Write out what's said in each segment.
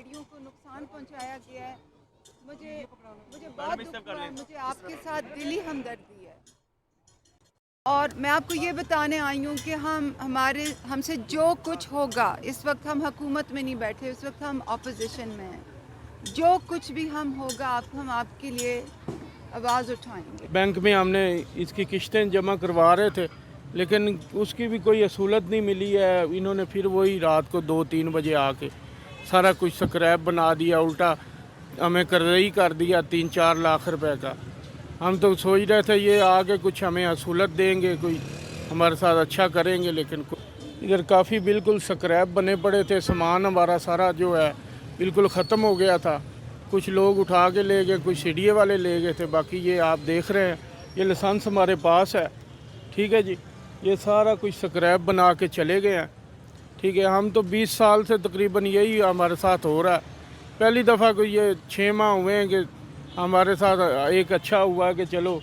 बेड़ियों को नुकसान पहुंचाया गया है। मुझे बहुत दुख हुआ है, मुझे आपके साथ दिली हमदर्दी है। और मैं आपको ये बताने आई हूँ कि हमसे जो कुछ होगा, इस वक्त हम हुकूमत में नहीं बैठे, इस वक्त हम अपोजिशन में हैं, जो कुछ भी होगा हम आपके लिए आवाज़ उठाएंगे। बैंक में हमने इसकी किस्तें जमा करवा रहे थे, लेकिन उसकी भी कोई असूलत नहीं मिली है। इन्होंने फिर वही रात को 2-3 बजे आके सारा कुछ स्क्रैप बना दिया, उल्टा हमें कर्ज़ई कर दिया 3-4 लाख रुपए का। हम तो सोच रहे थे ये आगे कुछ हमें असूलत देंगे, कोई हमारे साथ अच्छा करेंगे, लेकिन इधर काफ़ी बिल्कुल स्क्रैप बने पड़े थे। सामान हमारा सारा जो है बिल्कुल ख़त्म हो गया था। कुछ लोग उठा के ले गए, कुछ सीढ़िए वाले ले गए थे। बाकी ये आप देख रहे हैं, ये लाइसेंस हमारे पास है, ठीक है जी। ये सारा कुछ स्क्रैप बना के चले गए हैं, ठीक है। हम तो 20 साल से तकरीबन यही हमारे साथ हो रहा है। पहली दफ़ा कोई ये 6 माह हुए हैं कि हमारे साथ एक अच्छा हुआ कि चलो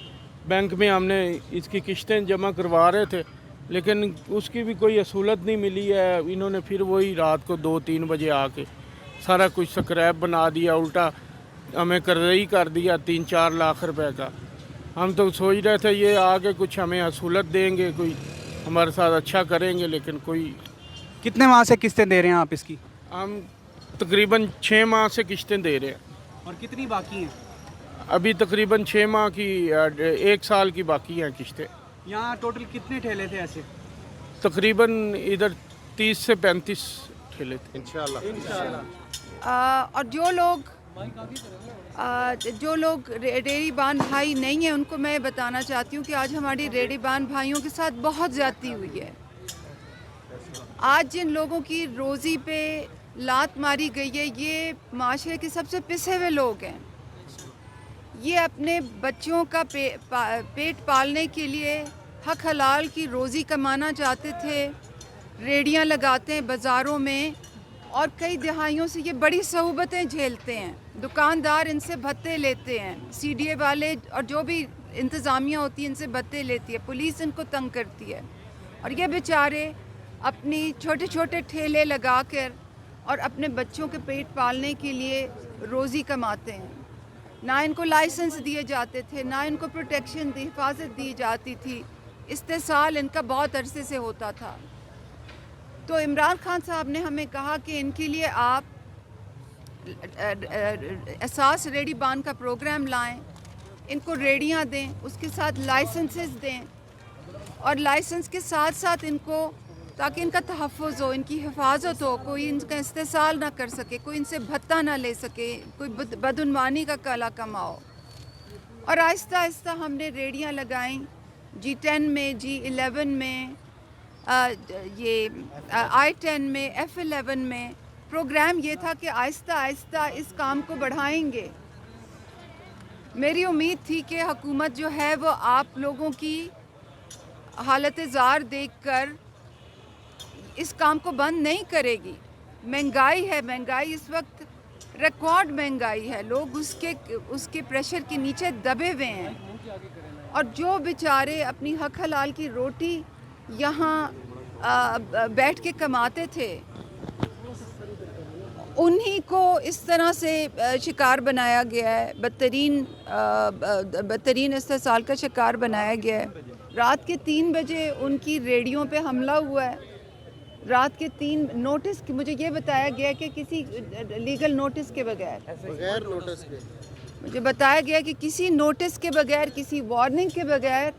बैंक में हमने इसकी किस्तें जमा करवा रहे थे, लेकिन उसकी भी कोई असूलत नहीं मिली है। इन्होंने फिर वही रात को 2-3 बजे आके सारा कुछ स्क्रैप बना दिया, उल्टा हमें कर्ज़ई कर दिया 3-4 लाख रुपए का। हम तो सोच रहे थे ये आगे कुछ हमें असूलत देंगे, कोई हमारे साथ अच्छा करेंगे, लेकिन कोई। कितने माह से किस्तें दे रहे हैं आप इसकी? हम तकरीबन 6 माह से किस्तें दे रहे हैं। और कितनी बाकी हैं? अभी तकरीबन 6 माह की 1 साल की बाकी हैं किस्तें। यहाँ टोटल कितने ठेले थे ऐसे? तकरीबन इधर 30 से 35 ठेले थे इंशाल्लाह। और जो लोग रेडीबान भाई नहीं हैं, उनको मैं बताना चाहती हूँ कि आज हमारी रेडीबान भाइयों के साथ बहुत ज़्यादती हुई है। आज जिन लोगों की रोज़ी पे लात मारी गई है, ये माशरे के सबसे पिसे हुए लोग हैं। ये अपने बच्चों का पेट पालने के लिए हक हलाल की रोज़ी कमाना चाहते थे, रेडियां लगाते हैं बाज़ारों में, और कई दहाइयों से ये बड़ी सहूबतें झेलते हैं। दुकानदार इनसे भत्ते लेते हैं, सीडीए वाले और जो भी इंतज़ामिया होती है इनसे भत्ते लेती है, पुलिस इनको तंग करती है, और ये बेचारे अपनी छोटे छोटे ठेले लगाकर और अपने बच्चों के पेट पालने के लिए रोज़ी कमाते हैं। ना इनको लाइसेंस दिए जाते थे, ना इनको प्रोटेक्शन हिफाजत दी जाती थी। इस्तेसाल इनका बहुत अरसे से होता था। तो इमरान खान साहब ने हमें कहा कि इनके लिए आप एहसास रेडी बान का प्रोग्राम लाएं, इनको रेडियां दें, उसके साथ लाइसेंसेस दें, और लाइसेंस के साथ साथ इनको, ताकि इनका तहफ़्फ़ुज़ हो, इनकी हिफाजत हो, कोई इनका इस्तेसाल ना कर सके, कोई इनसे भत्ता ना ले सके, कोई बदउनवानी का काला कमाओ। और आहिस्ता आहिस्ता हमने रेडियां लगाईं G10 में, G11 में, ये I10 में, F11 में। प्रोग्राम ये था कि आहिस्ता आहिस्ता इस काम को बढ़ाएंगे। मेरी उम्मीद थी कि हुकूमत जो है वो आप लोगों की हालत ज़ार देखकर इस काम को बंद नहीं करेगी। महंगाई है, महंगाई इस वक्त रिकॉर्ड महंगाई है, लोग उसके प्रेशर के नीचे दबे हुए हैं, और जो बेचारे अपनी हक हलाल की रोटी यहाँ बैठ के कमाते थे, उन्हीं को इस तरह से शिकार बनाया गया है, बदतरीन इस्तेसाल का शिकार बनाया गया है। रात के 3 बजे उनकी रेडियो पे हमला हुआ है। रात के 3 नोटिस, मुझे ये बताया गया कि किसी लीगल नोटिस के बगैर नोटिस के, मुझे बताया गया कि किसी नोटिस के बगैर, किसी वार्निंग के बगैर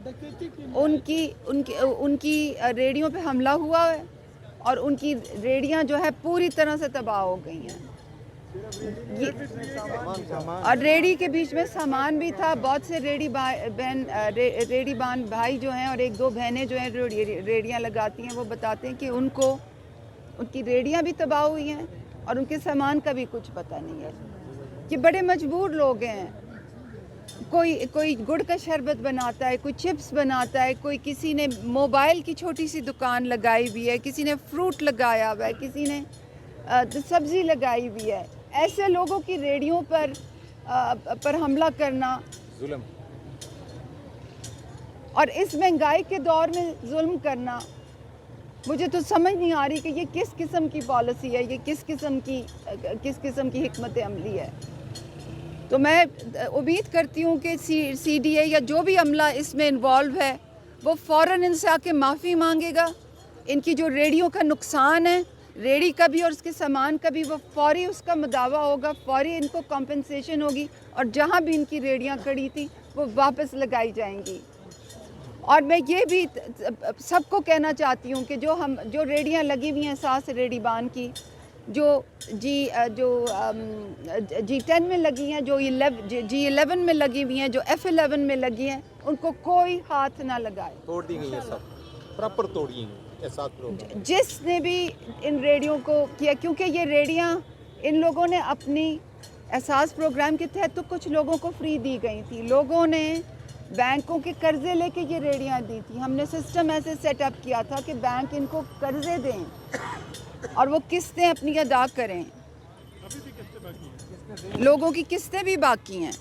उनकी रेडियो पे हमला हुआ है, और उनकी रेडियां जो है पूरी तरह से तबाह हो गई हैं। और रेडी के बीच में सामान भी था। बहुत से रेडीबान भाई जो हैं और 1-2 बहनें जो हैं रेडियां लगाती हैं, वो बताते हैं कि उनकी रेडियां भी तबाह हुई हैं और उनके सामान का भी कुछ पता नहीं है। कि बड़े मजबूर लोग हैं। कोई गुड़ का शरबत बनाता है, कोई चिप्स बनाता है, कोई किसी ने मोबाइल की छोटी सी दुकान लगाई हुई है, किसी ने फ्रूट लगाया हुआ है, किसी ने सब्ज़ी लगाई हुई है। ऐसे लोगों की रेडियो पर हमला करना जुल्म, और इस महंगाई के दौर में जुल्म करना, मुझे तो समझ नहीं आ रही कि ये किस किस्म की पॉलिसी है, ये किस किस्म की हिकमत अमली है। तो मैं उम्मीद करती हूँ कि CDA या जो भी अमला इसमें इन्वॉल्व है वो फ़ौरन इनसे आके माफ़ी मांगेगा। इनकी जो रेडियो का नुकसान है, रेडी का भी और उसके सामान का भी, वो फौरी उसका मुदावा होगा, फौरी इनको कॉम्पनसेशन होगी और जहाँ भी इनकी रेडियाँ खड़ी थी वो वापस लगाई जाएंगी। और मैं ये भी सबको कहना चाहती हूँ कि जो रेडियाँ लगी हुई हैं सास रेडी बान की, जो G10 में लगी हैं, जो G11 में लगी हुई हैं, जो F11 में लगी हैं, उनको कोई हाथ ना लगाए। तोड़ दी गई है सब, प्रॉपर तोड़ी गई एहसास प्रोग्राम। जिसने भी इन रेडियो को किया, क्योंकि ये रेडियाँ इन लोगों ने अपनी एहसास प्रोग्राम के तहत तो कुछ लोगों को फ्री दी गई थी, लोगों ने बैंकों के कर्जे लेके ये रेडियाँ दी थी। हमने सिस्टम ऐसे सेटअप किया था कि बैंक इनको कर्जे दें और वो किस्तें अपनी अदा करें। लोगों की किस्तें भी बाकी हैं।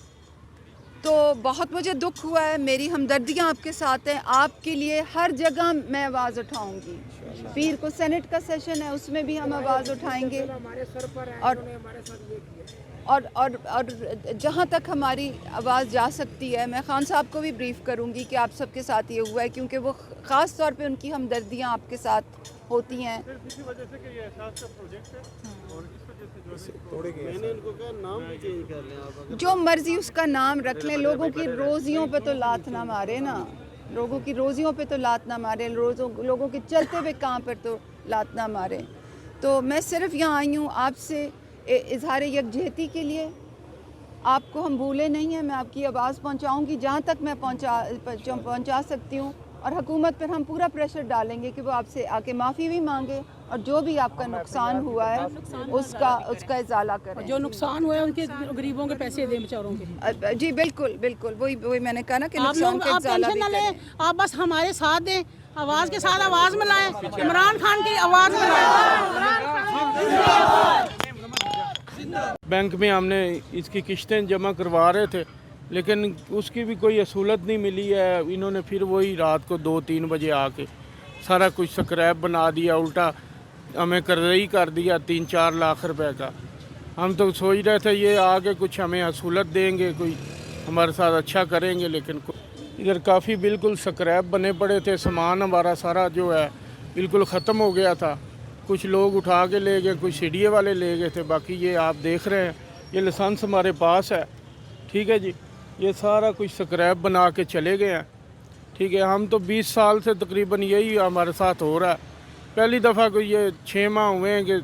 तो बहुत मुझे दुख हुआ है, मेरी हमदर्दियाँ आपके साथ हैं। आपके लिए हर जगह मैं आवाज़ उठाऊंगी। पीर को सेनेट का सेशन है, उसमें भी हम आवाज़ उठाएंगे और जहाँ तक हमारी आवाज़ जा सकती है, मैं खान साहब को भी ब्रीफ़ करूँगी कि आप सबके साथ ये हुआ है, क्योंकि वो ख़ास तौर पे उनकी हमदर्दियाँ आपके साथ होती हैं। इसी वजह से कि ये एहसास का प्रोजेक्ट है और इस वजह से तोड़े गए मैंने इनको कहा नाम भी चेंज कर लें आप। जो मर्जी उसका नाम रख लें, लोगों की रोज़ियों पे तो लात ना मारे ना, लोगों की रोज़ियों पे तो लात ना मारे, लोगों के चलते हुए काम पर तो लात ना मारे। तो मैं सिर्फ यहाँ आई हूँ आपसे इजहार यकजहती के लिए। आपको हम भूले नहीं हैं, मैं आपकी आवाज़ पहुँचाऊँगी जहाँ तक मैं पहुँचा सकती हूँ, और हुकूमत पर हम पूरा प्रेशर डालेंगे कि वो आपसे आके माफ़ी भी मांगे और जो भी आपका नुकसान हुआ है उसका इजाला करें। जो नुकसान हुआ है उनके गरीबों के पैसे दें बेचारों के। जी बिल्कुल बिल्कुल, वही मैंने कहा ना कि आप नुकसान लोग का आप इजाला टेंशन भी ना करें। लें, आप बस हमारे साथ दें, आवाज़ के साथ आवाज़ मिलाएं, इमरान खान की आवाज़ बैंक में हमने इसकी किश्तें जमा करवा रहे थे, लेकिन उसकी भी कोई असूलत नहीं मिली है। इन्होंने फिर वही रात को 2-3 बजे आके सारा कुछ स्क्रैप बना दिया, उल्टा हमें कर्ज़ई कर दिया 3-4 लाख रुपए का। हम तो सोच रहे थे ये आके कुछ हमें असूलत देंगे, कोई हमारे साथ अच्छा करेंगे, लेकिन इधर काफ़ी बिल्कुल स्क्रैप बने पड़े थे। सामान हमारा सारा जो है बिल्कुल ख़त्म हो गया था। कुछ लोग उठा के ले गए, कुछ सीडीए वाले ले गए थे। बाकी ये आप देख रहे हैं, ये लाइसेंस हमारे पास है, ठीक है जी। ये सारा कुछ स्क्रैप बना के चले गए हैं, ठीक है। हम तो 20 साल से तकरीबन यही हमारे साथ हो रहा है। पहली दफ़ा कोई ये 6 माह हुए हैं कि